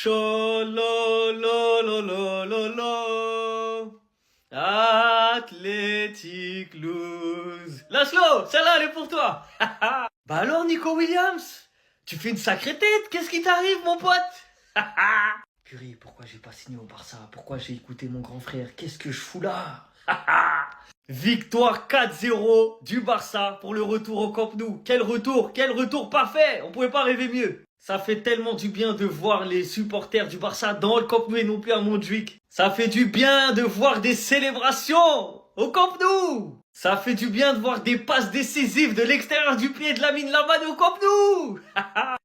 Cholololololo. Athletic lose. Laszlo, celle-là, elle est pour toi. Bah alors, Nico Williams, tu fais une sacrée tête. Qu'est-ce qui t'arrive, mon pote? Purée, pourquoi j'ai pas signé au Barça? Pourquoi j'ai écouté mon grand frère? Qu'est-ce que je fous là? Victoire 4-0 du Barça pour le retour au Camp Nou. Quel retour parfait. On pouvait pas rêver mieux. Ça fait tellement du bien de voir les supporters du Barça dans le Camp Nou et non plus à Montjuic. Ça fait du bien de voir des célébrations au Camp Nou. Ça fait du bien de voir des passes décisives de l'extérieur du pied de Lamine Yamal au Camp Nou.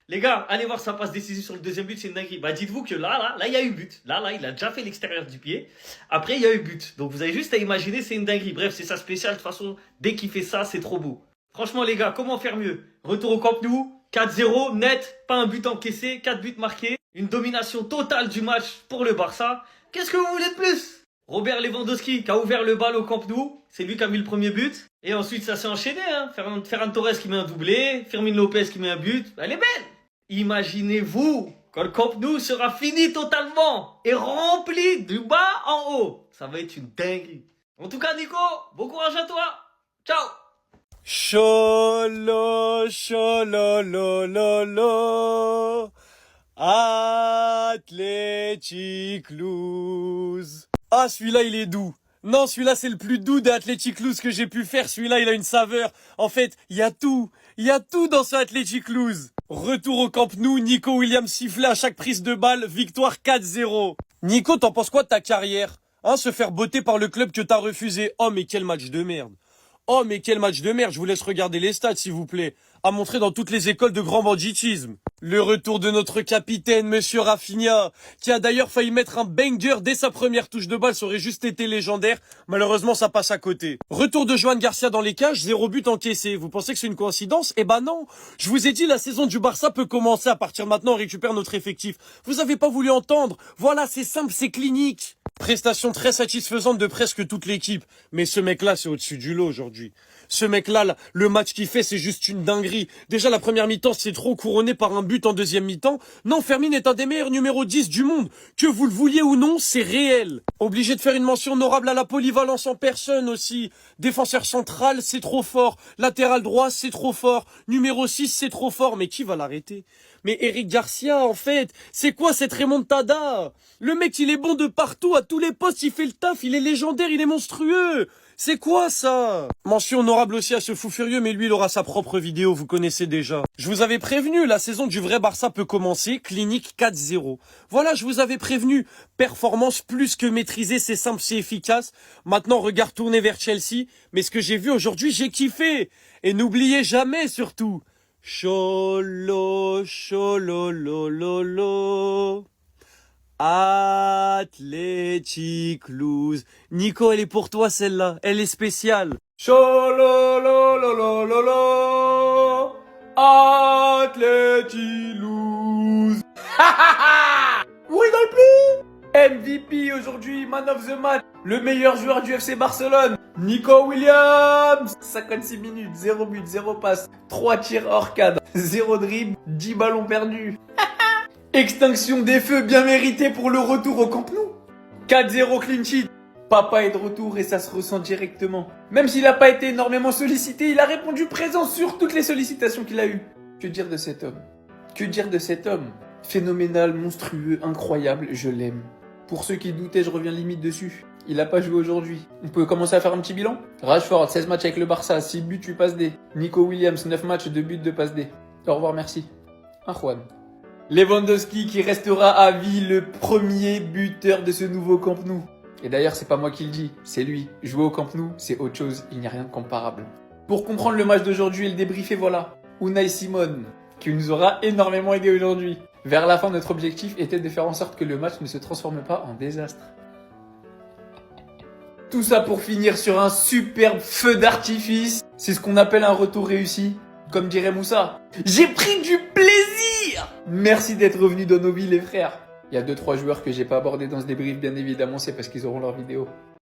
Les gars, allez voir sa passe décisive sur le deuxième but, c'est une dinguerie. Bah dites-vous que là, il y a eu but. Là, il a déjà fait l'extérieur du pied. Après, il y a eu but. Donc vous avez juste à imaginer, c'est une dinguerie. Bref, c'est ça spécial. De toute façon, dès qu'il fait ça, c'est trop beau. Franchement, les gars, comment faire mieux? Retour au Camp Nou, 4-0, net, pas un but encaissé, 4 buts marqués. Une domination totale du match pour le Barça. Qu'est-ce que vous voulez de plus? Robert Lewandowski qui a ouvert le bal au Camp Nou. C'est lui qui a mis le premier but. Et ensuite, ça s'est enchaîné. Ferran Torres qui met un doublé. Fermin Lopez qui met un but. Elle est belle. Imaginez-vous quand le Camp Nou sera fini totalement et rempli du bas en haut. Ça va être une dinguerie. En tout cas, Nico, bon courage à toi. Ciao. Cholololololo. Athletic lose. Ah, celui-là, il est doux. Non, celui-là, c'est le plus doux d'Athletic Lose que j'ai pu faire. Celui-là, il a une saveur. En fait, il y a tout. Il y a tout dans ce Athletic Lose. Retour au Camp Nou, Nico Williams sifflé à chaque prise de balle, victoire 4-0. Nico, t'en penses quoi de ta carrière? Se faire botter par le club que t'as refusé. Oh, mais quel match de merde. Oh, mais quel match de merde. Je vous laisse regarder les stats, s'il vous plaît. À montrer dans toutes les écoles de grand banditisme. Le retour de notre capitaine, Monsieur Rafinha, qui a d'ailleurs failli mettre un banger dès sa première touche de balle, ça aurait juste été légendaire. Malheureusement, ça passe à côté. Retour de Joan Garcia dans les cages, 0 but encaissé. Vous pensez que c'est une coïncidence? Eh ben non. Je vous ai dit, la saison du Barça peut commencer à partir de maintenant, on récupère notre effectif. Vous avez pas voulu entendre. Voilà, c'est simple, c'est clinique. Prestation très satisfaisante de presque toute l'équipe. Mais ce mec-là, c'est au-dessus du lot aujourd'hui. Ce mec-là, le match qu'il fait, c'est juste une dinguerie. Déjà, la première mi-temps, c'est trop couronné par un but en deuxième mi-temps. Non, Fermin est un des meilleurs numéro 10 du monde. Que vous le vouliez ou non, c'est réel. Obligé de faire une mention honorable à la polyvalence en personne aussi. Défenseur central, c'est trop fort. Latéral droit, c'est trop fort. Numéro 6, c'est trop fort. Mais qui va l'arrêter? Mais Eric Garcia, en fait, c'est quoi cette remontada? Le mec, il est bon de partout, à tous les postes, il fait le taf, il est légendaire, il est monstrueux. C'est quoi ça? Mention honorable aussi à ce fou furieux, mais lui il aura sa propre vidéo, vous connaissez déjà. Je vous avais prévenu, la saison du vrai Barça peut commencer, clinique 4-0. Voilà, je vous avais prévenu, performance plus que maîtrisée, c'est simple, c'est efficace. Maintenant, regard tourné vers Chelsea, mais ce que j'ai vu aujourd'hui, j'ai kiffé. Et n'oubliez jamais surtout, Cholololololo. Athletic Lose. Nico, elle est pour toi celle-là. Elle est spéciale. Cholololololo. Athletic Lose. Vous rigolez plus? MVP aujourd'hui, man of the match. Le meilleur joueur du FC Barcelone. Nico Williams. 56 minutes, 0 but, 0 passe. 3 tirs hors cadre. 0 dribble, 10 ballons perdus. Extinction des feux bien méritée pour le retour au Camp Nou. 4-0 clean sheet. Papa est de retour et ça se ressent directement. Même s'il n'a pas été énormément sollicité, il a répondu présent sur toutes les sollicitations qu'il a eues. Que dire de cet homme? Que dire de cet homme? Phénoménal, monstrueux, incroyable, je l'aime. Pour ceux qui doutaient, je reviens limite dessus. Il n'a pas joué aujourd'hui. On peut commencer à faire un petit bilan. Rashford, 16 matchs avec le Barça, 6 buts, 8 passes D. Nico Williams, 9 matchs, 2 buts, 2 passes D. Au revoir, merci. Juan. Lewandowski qui restera à vie le premier buteur de ce nouveau Camp Nou. Et d'ailleurs, c'est pas moi qui le dis, c'est lui. Jouer au Camp Nou, c'est autre chose, il n'y a rien de comparable. Pour comprendre le match d'aujourd'hui et le débriefer, voilà. Unai Simon, qui nous aura énormément aidé aujourd'hui. Vers la fin, notre objectif était de faire en sorte que le match ne se transforme pas en désastre. Tout ça pour finir sur un superbe feu d'artifice. C'est ce qu'on appelle un retour réussi. Comme dirait Moussa, j'ai pris du plaisir. Merci d'être revenu dans nos vies les frères. Il y a 2-3 joueurs que j'ai pas abordés dans ce débrief, bien évidemment, c'est parce qu'ils auront leur vidéo.